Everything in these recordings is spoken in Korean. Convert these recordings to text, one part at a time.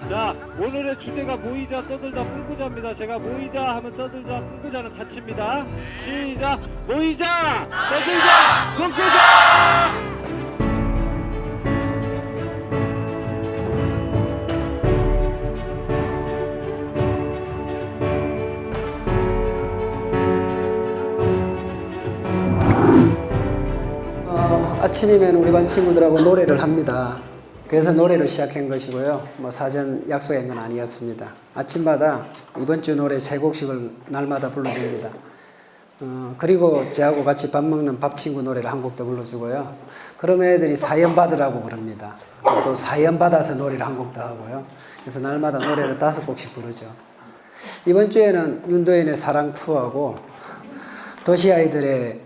자, 오늘의 주제가 모이자 떠들자 꿈꾸자입니다. 제가 모이자 하면 떠들자 꿈꾸자는 같이입니다. 시작! 모이자 떠들자 꿈꾸자! 아침이면 우리 반 친구들하고 노래를 합니다. 그래서 노래를 시작한 것이고요. 뭐 사전 약속한 건 아니었습니다. 아침마다 이번 주 노래 3곡씩을 날마다 불러줍니다. 그리고 저하고 같이 밥 먹는 밥 친구 노래를 한 곡도 불러주고요. 그러면 애들이 사연 받으라고 그럽니다. 또 사연 받아서 노래를 한 곡도 하고요. 그래서 날마다 노래를 5곡씩 부르죠. 이번 주에는 윤도현의 사랑 투하고 도시 아이들의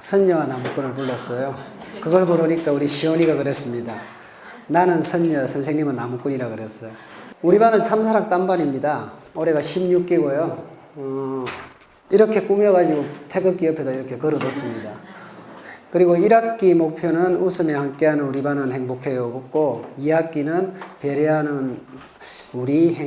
선녀와 나무꾼을 불렀어요. 그걸 부르니까 우리 시온이가 그랬습니다. 나는 선녀, 선생님은 나무꾼이라 그랬어요. 우리 반은 참사랑 딴반입니다. 올해가 16기고요. 이렇게 꾸며가지고 태극기 옆에다 이렇게 걸어뒀습니다. 그리고 1학기 목표는 웃으며 함께하는 우리 반은 행복해요였고 2학기는 배려하는 우리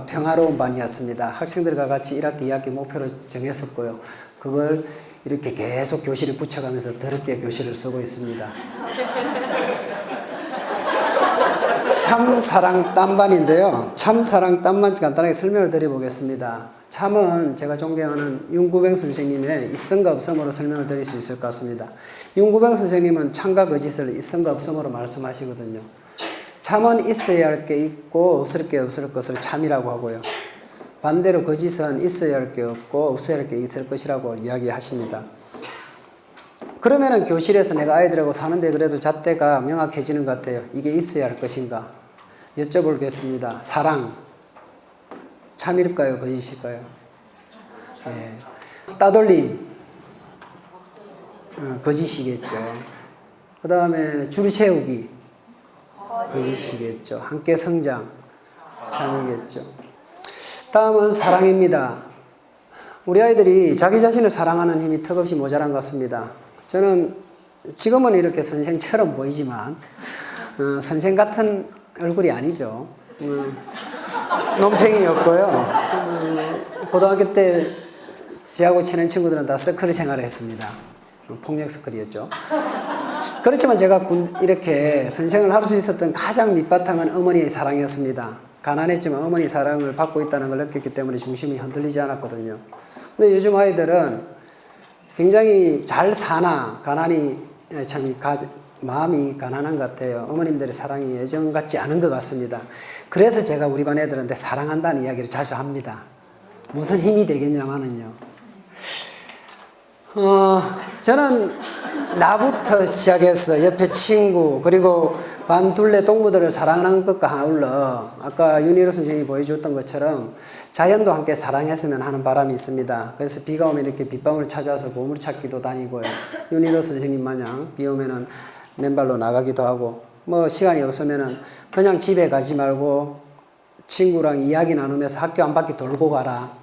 평화로운 반이었습니다. 학생들과 같이 1학기, 2학기 목표를 정했었고요. 그걸 이렇게 계속 교실에 붙여가면서 더럽게 교실을 쓰고 있습니다. 참사랑 딴반인데요. 참사랑 딴반 간단하게 설명을 드려보겠습니다. 참은 제가 존경하는 윤구병 선생님의 있음과 없음으로 설명을 드릴 수 있을 것 같습니다. 윤구병 선생님은 참과 거짓을 있음과 없음으로 말씀하시거든요. 참은 있어야 할 게 있고 없을 게 없을 것을 참이라고 하고요. 반대로 거짓은 있어야 할 게 없고 없어야 할 게 있을 것이라고 이야기하십니다. 그러면은 교실에서 내가 아이들하고 사는데 그래도 잣대가 명확해지는 것 같아요. 이게 있어야 할 것인가? 여쭤보겠습니다. 사랑, 참일까요? 거짓일까요? 예. 따돌림, 거짓이겠죠. 그 다음에 줄 세우기, 거짓이겠죠. 함께 성장, 참이겠죠. 다음은 사랑입니다. 우리 아이들이 자기 자신을 사랑하는 힘이 턱없이 모자란 것 같습니다. 저는 지금은 이렇게 선생처럼 보이지만 선생 같은 얼굴이 아니죠. 논팽이였고요. 고등학교 때 저하고 친한 친구들은 다 서클 생활을 했습니다. 폭력 서클이었죠. 그렇지만 제가 이렇게 선생을 할 수 있었던 가장 밑바탕은 어머니의 사랑이었습니다. 가난했지만 어머니 사랑을 받고 있다는 걸 느꼈기 때문에 중심이 흔들리지 않았거든요. 근데 요즘 아이들은 굉장히 잘 사나 가난이 참 마음이 가난한 것 같아요. 어머님들의 사랑이 예전 같지 않은 것 같습니다. 그래서 제가 우리 반 애들한테 사랑한다는 이야기를 자주 합니다. 무슨 힘이 되겠냐마는요. 저는 나부터 시작해서 옆에 친구 그리고 반 둘레 동무들을 사랑하는 것과 아울러 아까 윤희로 선생님이 보여줬던 것처럼 자연도 함께 사랑했으면 하는 바람이 있습니다. 그래서 비가 오면 이렇게 빗방울 찾아서 보물찾기도 다니고요. 윤희로 선생님 마냥 비 오면은 맨발로 나가기도 하고 뭐 시간이 없으면은 그냥 집에 가지 말고 친구랑 이야기 나누면서 학교 한 바퀴 돌고 가라.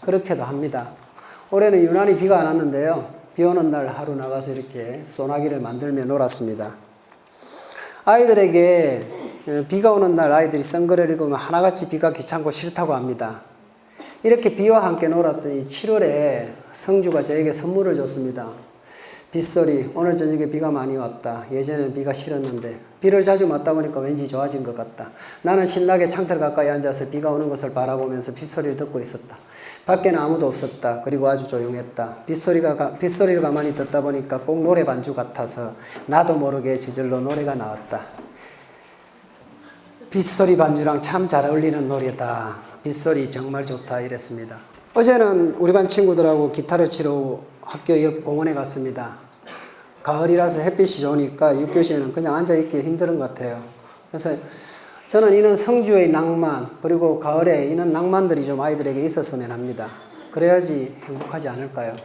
그렇게도 합니다. 올해는 유난히 비가 안 왔는데요. 비 오는 날 하루 나가서 이렇게 소나기를 만들며 놀았습니다. 아이들에게 비가 오는 날 아이들이 선글을 읽으면 하나같이 비가 귀찮고 싫다고 합니다. 이렇게 비와 함께 놀았더니 7월에 성주가 저에게 선물을 줬습니다. 빗소리, 오늘 저녁에 비가 많이 왔다. 예전엔 비가 싫었는데 비를 자주 맞다 보니까 왠지 좋아진 것 같다. 나는 신나게 창틀 가까이 앉아서 비가 오는 것을 바라보면서 빗소리를 듣고 있었다. 밖에는 아무도 없었다. 그리고 아주 조용했다. 빗소리를 가만히 듣다 보니까 꼭 노래 반주 같아서 나도 모르게 저절로 노래가 나왔다. 빗소리 반주랑 참 잘 어울리는 노래다. 빗소리 정말 좋다. 이랬습니다. 어제는 우리 반 친구들하고 기타를 치러 학교 옆 공원에 갔습니다. 가을이라서 햇빛이 좋으니까 6교시에는 그냥 앉아있기 힘든 것 같아요. 그래서 저는 이런 성주의 낭만 그리고 가을에 이런 낭만들이 좀 아이들에게 있었으면 합니다. 그래야지 행복하지 않을까요?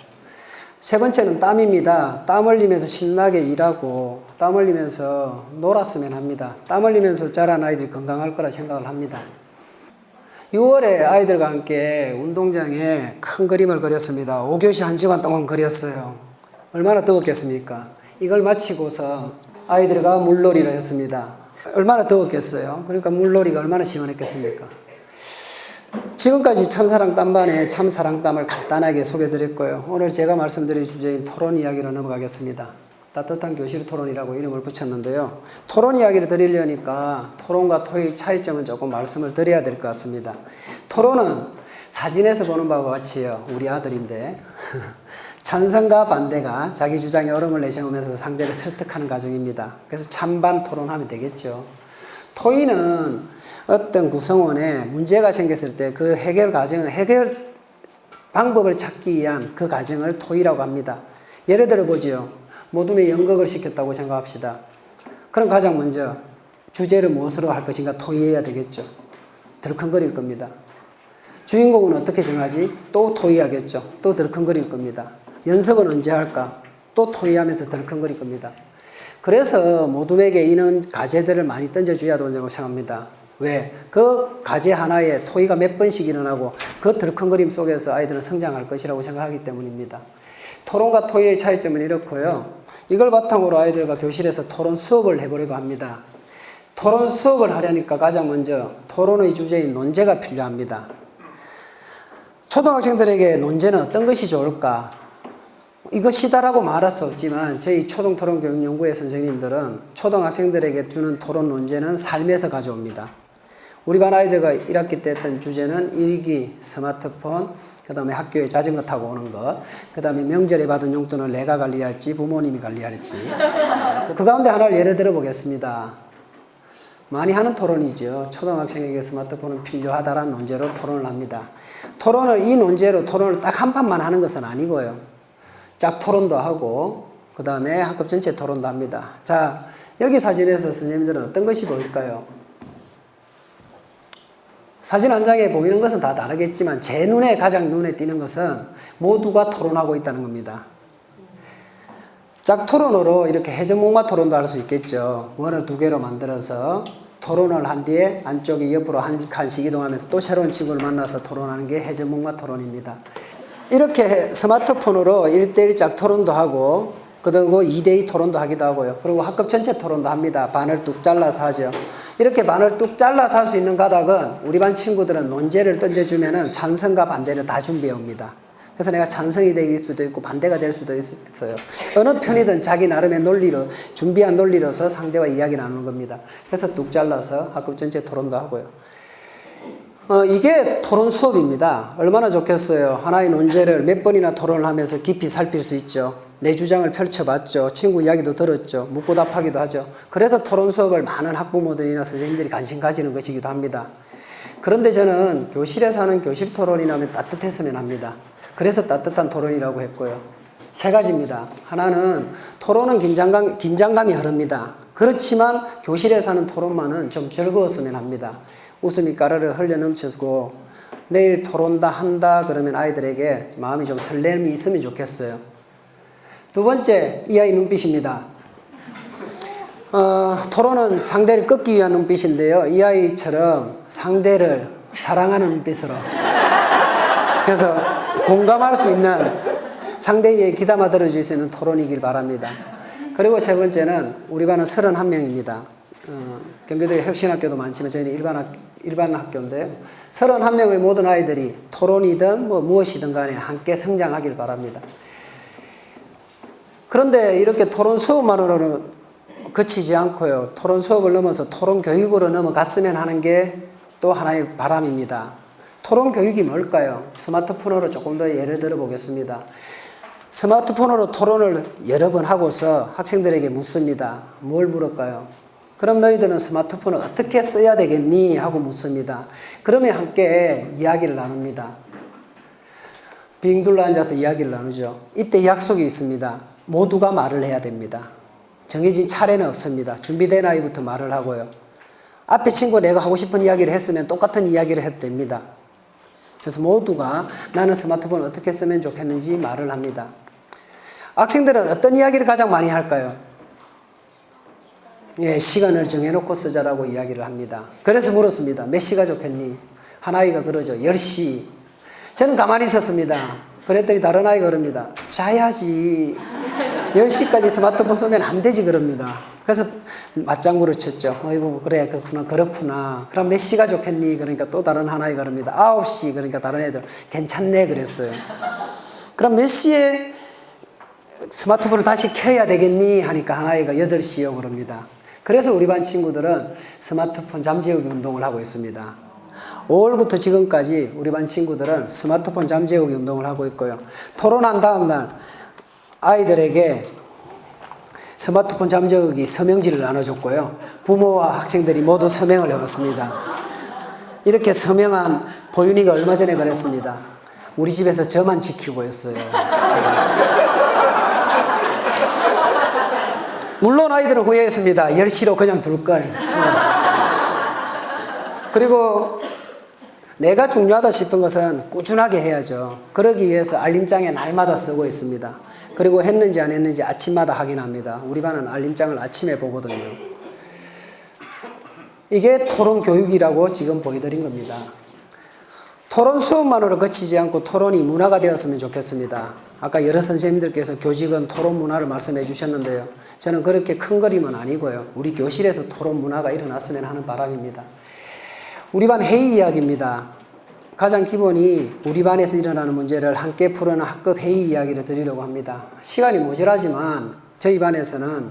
세 번째는 땀입니다. 땀 흘리면서 신나게 일하고 땀 흘리면서 놀았으면 합니다. 땀 흘리면서 자란 아이들이 건강할 거라 생각을 합니다. 6월에 아이들과 함께 운동장에 큰 그림을 그렸습니다. 5교시 1시간 동안 그렸어요. 얼마나 뜨겁겠습니까? 이걸 마치고서 아이들과 물놀이를 했습니다. 얼마나 더웠겠어요. 그러니까 물놀이가 얼마나 시원했겠습니까. 지금까지 참사랑 땀반의 참사랑땀을 간단하게 소개드렸고요. 오늘 제가 말씀드릴 주제인 토론 이야기로 넘어가겠습니다. 따뜻한 교실 토론이라고 이름을 붙였는데요. 토론 이야기를 드리려니까 토론과 토의 차이점은 조금 말씀을 드려야 될 것 같습니다. 토론은 사진에서 보는 바와 같이요. 우리 아들인데 찬성과 반대가 자기 주장에 얼음을 내세우면서 상대를 설득하는 과정입니다. 그래서 찬반 토론하면 되겠죠. 토의는 어떤 구성원에 문제가 생겼을 때 그 해결 방법을 찾기 위한 그 과정을 토의라고 합니다. 예를 들어 보지요. 모둠에 연극을 시켰다고 생각합시다. 그럼 가장 먼저 주제를 무엇으로 할 것인가 토의해야 되겠죠. 덜컹거릴 겁니다. 주인공은 어떻게 정하지? 또 토의하겠죠. 또 덜컹거릴 겁니다. 연습은 언제 할까? 또 토의하면서 덜컹거릴 겁니다. 그래서 모둠에게 이런 과제들을 많이 던져줘야 된다고 생각합니다. 왜? 그 과제 하나에 토의가 몇 번씩 일어나고 그 덜컹거림 속에서 아이들은 성장할 것이라고 생각하기 때문입니다. 토론과 토의의 차이점은 이렇고요. 이걸 바탕으로 아이들과 교실에서 토론 수업을 해보려고 합니다. 토론 수업을 하려니까 가장 먼저 토론의 주제인 논제가 필요합니다. 초등학생들에게 논제는 어떤 것이 좋을까? 이것이다라고 말할 수 없지만 저희 초등토론교육연구회 선생님들은 초등학생들에게 주는 토론 논제는 삶에서 가져옵니다. 우리 반 아이들과 1학기 때 했던 주제는 일기, 스마트폰, 그 다음에 학교에 자전거 타고 오는 것, 그 다음에 명절에 받은 용돈을 내가 관리할지 부모님이 관리할지. 그 가운데 하나를 예를 들어 보겠습니다. 많이 하는 토론이죠. 초등학생에게 스마트폰은 필요하다라는 논제로 토론을 합니다. 이 논제로 토론을 딱 한 판만 하는 것은 아니고요. 짝 토론도 하고 그 다음에 학급 전체 토론도 합니다. 자, 여기 사진에서 선생님들은 어떤 것이 보일까요? 사진 한 장에 보이는 것은 다 다르겠지만 제 눈에 가장 눈에 띄는 것은 모두가 토론하고 있다는 겁니다. 짝토론으로 이렇게 해전목마 토론도 할 수 있겠죠. 원을 2개로 만들어서 토론을 한 뒤에 안쪽이 옆으로 한 칸씩 이동하면서 또 새로운 친구를 만나서 토론하는 게 해전목마 토론입니다. 이렇게 스마트폰으로 1대1 짝토론도 하고 그리고 2대2 토론도 하기도 하고요. 그리고 학급 전체 토론도 합니다. 반을 뚝 잘라서 하죠. 이렇게 반을 뚝 잘라서 할 수 있는 가닥은 우리 반 친구들은 논제를 던져주면은 찬성과 반대를 다 준비해 옵니다. 그래서 내가 찬성이 될 수도 있고 반대가 될 수도 있어요. 어느 편이든 자기 나름의 논리로 준비한 논리로서 상대와 이야기 나누는 겁니다. 그래서 뚝 잘라서 학급 전체 토론도 하고요. 이게 토론 수업입니다. 얼마나 좋겠어요. 하나의 논제를 몇 번이나 토론을 하면서 깊이 살필 수 있죠. 내 주장을 펼쳐봤죠. 친구 이야기도 들었죠. 묻고 답하기도 하죠. 그래서 토론 수업을 많은 학부모들이나 선생님들이 관심 가지는 것이기도 합니다. 그런데 저는 교실에서 하는 교실 토론이라면 따뜻했으면 합니다. 그래서 따뜻한 토론이라고 했고요. 3가지입니다. 하나는 토론은 긴장감이 흐릅니다. 그렇지만 교실에서 하는 토론만은 좀 즐거웠으면 합니다. 웃음이 까르르 흘려 넘치고 내일 토론다 한다 그러면 아이들에게 마음이 좀 설렘이 있으면 좋겠어요. 2번째, 이 아이 눈빛입니다. 토론은 상대를 꺾기 위한 눈빛인데요. 이 아이처럼 상대를 사랑하는 눈빛으로 그래서 공감할 수 있는 상대에게 귀담아 들어줄 수 있는 토론이길 바랍니다. 그리고 3번째는 우리 반은 31명입니다. 경기도에 혁신학교도 많지만 저희는 일반 학교인데요. 31명의 모든 아이들이 토론이든 무엇이든 간에 함께 성장하길 바랍니다. 그런데 이렇게 토론 수업만으로는 그치지 않고요. 토론 수업을 넘어서 토론 교육으로 넘어갔으면 하는 게 또 하나의 바람입니다. 토론 교육이 뭘까요? 스마트폰으로 조금 더 예를 들어 보겠습니다. 스마트폰으로 토론을 여러 번 하고서 학생들에게 묻습니다. 뭘 물을까요? 그럼 너희들은 스마트폰을 어떻게 써야 되겠니? 하고 묻습니다. 그러면 함께 이야기를 나눕니다. 빙 둘러 앉아서 이야기를 나누죠. 이때 약속이 있습니다. 모두가 말을 해야 됩니다. 정해진 차례는 없습니다. 준비된 아이부터 말을 하고요. 앞에 친구가 내가 하고 싶은 이야기를 했으면 똑같은 이야기를 해도 됩니다. 그래서 모두가 나는 스마트폰을 어떻게 쓰면 좋겠는지 말을 합니다. 학생들은 어떤 이야기를 가장 많이 할까요? 예, 시간을 정해놓고 쓰자라고 이야기를 합니다. 그래서 물었습니다. 몇 시가 좋겠니? 한 아이가 그러죠. 10시. 저는 가만히 있었습니다. 그랬더니 다른 아이가 그럽니다. 자야지. 10시까지 스마트폰 쓰면 안 되지 그럽니다. 그래서 맞장구를 쳤죠. 어이구, 그래, 그렇구나, 그렇구나. 그럼 몇 시가 좋겠니? 그러니까 또 다른 하나가 그럽니다. 9시. 그러니까 다른 애들, 괜찮네. 그랬어요. 그럼 몇 시에 스마트폰을 다시 켜야 되겠니? 하니까 하나이가 8시요. 그럽니다. 그래서 우리 반 친구들은 스마트폰 잠재우기 운동을 하고 있습니다. 5월부터 지금까지 우리 반 친구들은 스마트폰 잠재우기 운동을 하고 있고요. 토론한 다음 날 아이들에게 스마트폰 잠재우기 서명지를 나눠줬고요. 부모와 학생들이 모두 서명을 해왔습니다. 이렇게 서명한 보윤이가 얼마 전에 그랬습니다. 우리 집에서 저만 지키고 있어요. 물론 아이들은 후회했습니다. 10시로 그냥 둘걸. 그리고 내가 중요하다 싶은 것은 꾸준하게 해야죠. 그러기 위해서 알림장에 날마다 쓰고 있습니다. 그리고 했는지 안 했는지 아침마다 확인합니다. 우리 반은 알림장을 아침에 보거든요. 이게 토론 교육이라고 지금 보여드린 겁니다. 토론 수업만으로 그치지 않고 토론이 문화가 되었으면 좋겠습니다. 아까 여러 선생님들께서 교직은 토론 문화를 말씀해 주셨는데요. 저는 그렇게 큰 그림은 아니고요. 우리 교실에서 토론 문화가 일어났으면 하는 바람입니다. 우리 반 회의 이야기입니다. 가장 기본이 우리 반에서 일어나는 문제를 함께 푸는 학급 회의 이야기를 드리려고 합니다. 시간이 모자라지만 저희 반에서는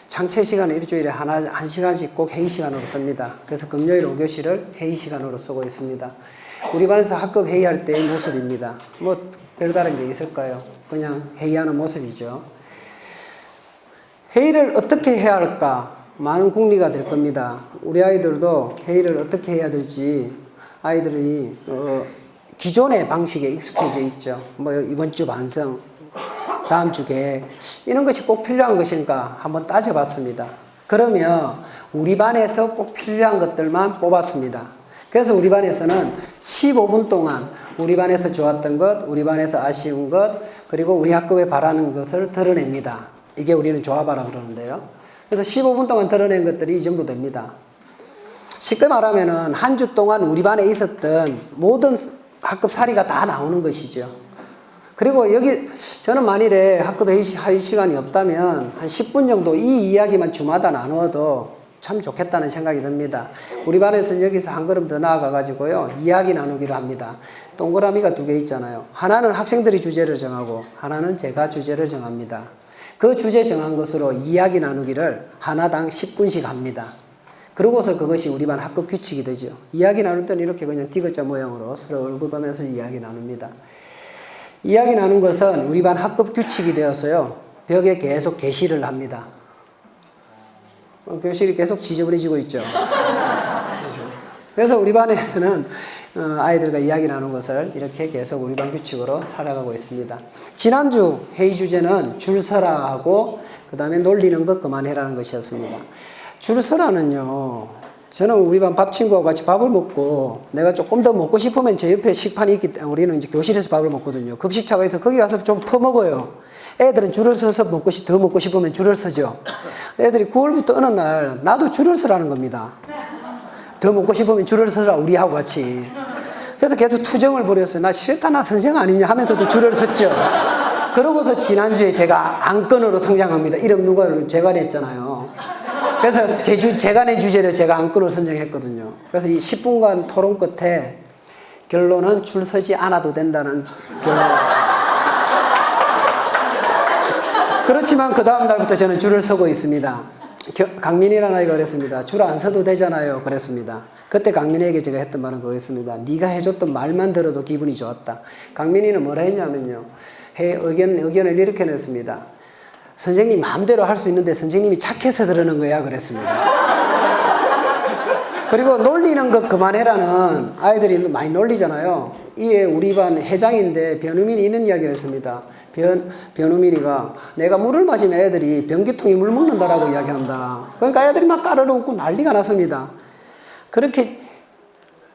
창체 시간을 일주일에 한 시간씩 꼭 회의 시간으로 씁니다. 그래서 금요일 5교시를 회의 시간으로 쓰고 있습니다. 우리 반에서 학급 회의할 때의 모습입니다. 뭐 별다른 게 있을까요? 그냥 회의하는 모습이죠. 회의를 어떻게 해야 할까? 많은 궁리가 될 겁니다. 우리 아이들도 회의를 어떻게 해야 될지 아이들이 기존의 방식에 익숙해져 있죠. 뭐 이번 주 반성, 다음 주 계획 이런 것이 꼭 필요한 것인가 한번 따져봤습니다. 그러면 우리 반에서 꼭 필요한 것들만 뽑았습니다. 그래서 우리 반에서는 15분 동안 우리 반에서 좋았던 것, 우리 반에서 아쉬운 것, 그리고 우리 학급에 바라는 것을 드러냅니다. 이게 우리는 조합하라 그러는데요. 그래서 15분 동안 드러낸 것들이 이 정도 됩니다. 쉽게 말하면은 한 주 동안 우리 반에 있었던 모든 학급 사리가 다 나오는 것이죠. 그리고 여기 저는 만일에 학급 회의 시간이 없다면 한 10분 정도 이 이야기만 주마다 나누어도 참 좋겠다는 생각이 듭니다. 우리 반에서는 여기서 한 걸음 더 나아가 가지고요. 이야기 나누기를 합니다. 동그라미가 2개 있잖아요. 하나는 학생들이 주제를 정하고 하나는 제가 주제를 정합니다. 그 주제 정한 것으로 이야기 나누기를 하나당 10분씩 합니다. 그러고서 그것이 우리 반 학급 규칙이 되죠. 이야기 나눌 때는 이렇게 그냥 디귿자 모양으로 서로 얼굴 보면서 이야기 나눕니다. 이야기 나눈 것은 우리 반 학급 규칙이 되어서요. 벽에 계속 게시를 합니다. 교실이 계속 지저분해지고 있죠. 그래서 우리 반에서는 아이들과 이야기 나눈 것을 이렇게 계속 우리 반 규칙으로 살아가고 있습니다. 지난주 회의 주제는 줄 서라 하고 그 다음에 놀리는 것 그만해라는 것이었습니다. 줄 서라는요. 저는 우리 반 밥 친구하고 같이 밥을 먹고 내가 조금 더 먹고 싶으면 제 옆에 식판이 있기 때문에 우리는 이제 교실에서 밥을 먹거든요. 급식차가 있어서 거기 가서 좀 퍼먹어요. 애들은 줄을 서서 더 먹고 싶으면 줄을 서죠. 애들이 9월부터 어느 날 나도 줄을 서라는 겁니다. 더 먹고 싶으면 줄을 서라 우리하고 같이. 그래서 계속 투정을 벌였어요. 나 싫다 나 선생 아니냐 하면서도 줄을 섰죠. 그러고서 지난주에 제가 안건으로 성장합니다. 이름 누가 제가 냈잖아요. 그래서 제가 낸 주제를 제가 안건으로 선정했거든요. 그래서 이 10분간 토론 끝에 결론은 줄 서지 않아도 된다는 결론을 했습니다. 그렇지만 그 다음 날부터 저는 줄을 서고 있습니다. 강민이라는 아이가 그랬습니다. 줄 안 서도 되잖아요. 그랬습니다. 그때 강민이에게 제가 했던 말은 그거였습니다. 네가 해줬던 말만 들어도 기분이 좋았다. 강민이는 뭐라 했냐면요. 의견을 이렇게 냈습니다. 선생님 마음대로 할 수 있는데 선생님이 착해서 그러는 거야. 그랬습니다. 그리고 놀리는 것 그만해라는 아이들이 많이 놀리잖아요. 이에 우리 반 회장인데 변우민이 이런 이야기를 했습니다. 변우민이가 내가 물을 마시면 애들이 변기통에 물 먹는다라고 이야기한다. 그러니까 애들이 막 까르르 웃고 난리가 났습니다. 그렇게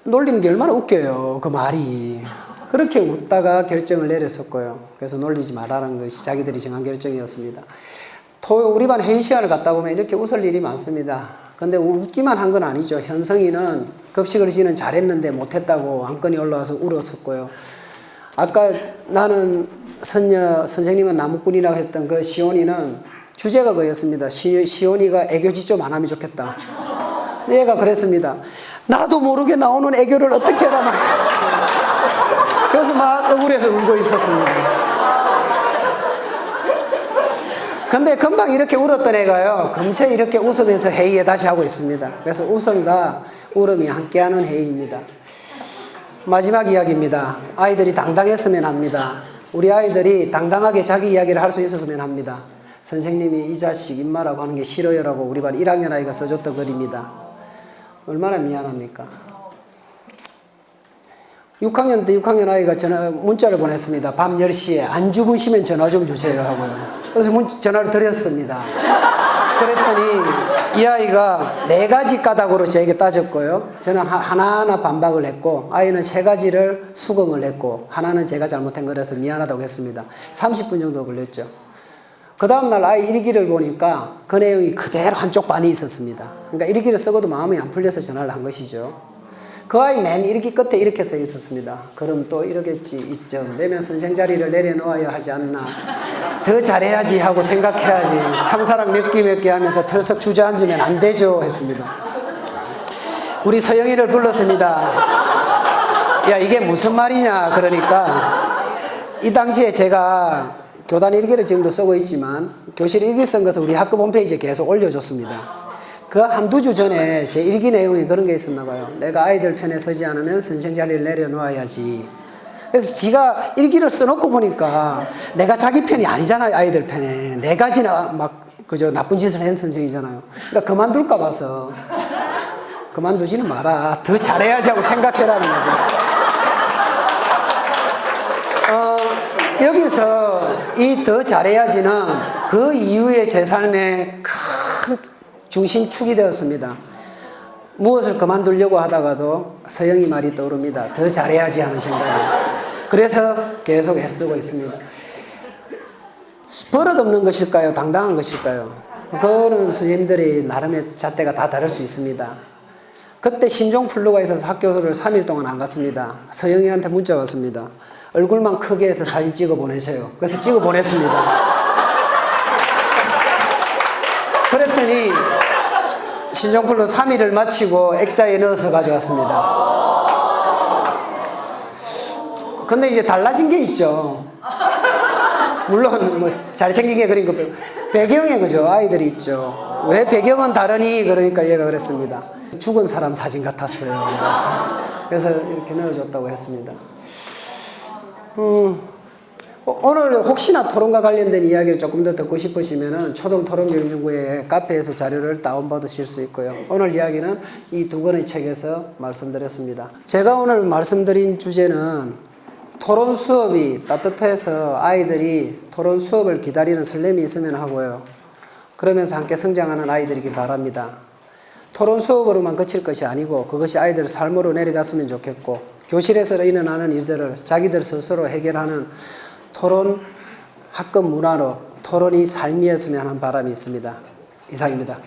놀리는 게 얼마나 웃겨요. 그 말이. 그렇게 웃다가 결정을 내렸었고요. 그래서 놀리지 말라는 것이 자기들이 정한 결정이었습니다. 우리 반 회의 시간을 갖다 보면 이렇게 웃을 일이 많습니다. 근데 웃기만 한 건 아니죠. 현성이는 급식을 지는 잘했는데 못했다고 안건이 올라와서 울었었고요. 아까 나는 선생님은 나무꾼이라고 했던 그 시온이는 주제가 그였습니다. 시온이가 애교지 좀 안 하면 좋겠다. 얘가 그랬습니다. 나도 모르게 나오는 애교를 어떻게 하나. 그래서 막 억울해서 울고 있었습니다. 근데 금방 이렇게 울었던 애가요, 금세 이렇게 웃으면서 회의에 다시 하고 있습니다. 그래서 웃음과 울음이 함께하는 회의입니다. 마지막 이야기입니다. 아이들이 당당했으면 합니다. 우리 아이들이 당당하게 자기 이야기를 할 수 있었으면 합니다. 선생님이 이 자식 임마라고 하는 게 싫어요라고 우리 반 1학년 아이가 써줬던 글입니다. 얼마나 미안합니까? 6학년 때 6학년 아이가 문자를 보냈습니다. 밤 10시에 안 주무시면 전화 좀 주세요 하고요. 그래서 전화를 드렸습니다. 그랬더니 이 아이가 4가지 까닭으로 저에게 따졌고요. 저는 하나하나 반박을 했고, 아이는 3가지를 수긍을 했고, 하나는 제가 잘못한 거라서 미안하다고 했습니다. 30분 정도 걸렸죠. 그 다음날 아이 일기를 보니까 그 내용이 그대로 한쪽 반이 있었습니다. 그러니까 일기를 쓰고도 마음이 안 풀려서 전화를 한 것이죠. 그 아이 맨 일기 끝에 이렇게 써 있었습니다. 그럼 또 이러겠지. 이점 내면 선생 자리를 내려놓아야 하지 않나. 더 잘해야지 하고 생각해야지. 참사랑 몇 개 하면서 털썩 주저앉으면 안 되죠 했습니다. 우리 서영이를 불렀습니다. 야, 이게 무슨 말이냐. 그러니까 이 당시에 제가 교단 일기를 지금도 쓰고 있지만 교실 일기 쓴 것을 우리 학급 홈페이지에 계속 올려줬습니다. 그 한두 주 전에 제 일기 내용이 그런 게 있었나 봐요. 내가 아이들 편에 서지 않으면 선생 자리를 내려놓아야지. 그래서 지가 일기를 써놓고 보니까 내가 자기 편이 아니잖아요. 아이들 편에. 4가지나 막 그저 나쁜 짓을 한 선생이잖아요. 그러니까 그만둘까 봐서 그만두지는 마라. 더 잘해야지 하고 생각해라는 거죠. 여기서 이 더 잘해야지는 그 이후에 제 삶의 큰 중심축이 되었습니다. 무엇을 그만두려고 하다가도 서영이 말이 떠오릅니다. 더 잘해야지 하는 생각이. 그래서 계속 애쓰고 있습니다. 버릇없는 것일까요? 당당한 것일까요? 그거는 선생님들이 나름의 잣대가 다 다를 수 있습니다. 그때 신종플루가 있어서 학교를 3일 동안 안 갔습니다. 서영이한테 문자 왔습니다. 얼굴만 크게 해서 사진 찍어 보내세요. 그래서 찍어 보냈습니다. 그랬더니 신종플루 3일을 마치고 액자에 넣어서 가져왔습니다. 근데 이제 달라진 게 있죠. 물론 뭐 잘생긴 게 그린 거 배경에 그죠, 아이들이 있죠. 왜 배경은 다르니? 그러니까 얘가 그랬습니다. 죽은 사람 사진 같았어요. 그래서 이렇게 넣어줬다고 했습니다. 오늘 혹시나 토론과 관련된 이야기를 조금 더 듣고 싶으시면은 초등토론교육연구회 카페에서 자료를 다운받으실 수 있고요. 오늘 이야기는 이 2권의 책에서 말씀드렸습니다. 제가 오늘 말씀드린 주제는 토론 수업이 따뜻해서 아이들이 토론 수업을 기다리는 설렘이 있으면 하고요. 그러면서 함께 성장하는 아이들이길 바랍니다. 토론 수업으로만 그칠 것이 아니고 그것이 아이들 삶으로 내려갔으면 좋겠고, 교실에서 일어나는 일들을 자기들 스스로 해결하는 토론 학급 문화로 토론이 삶이었으면 하는 바람이 있습니다. 이상입니다.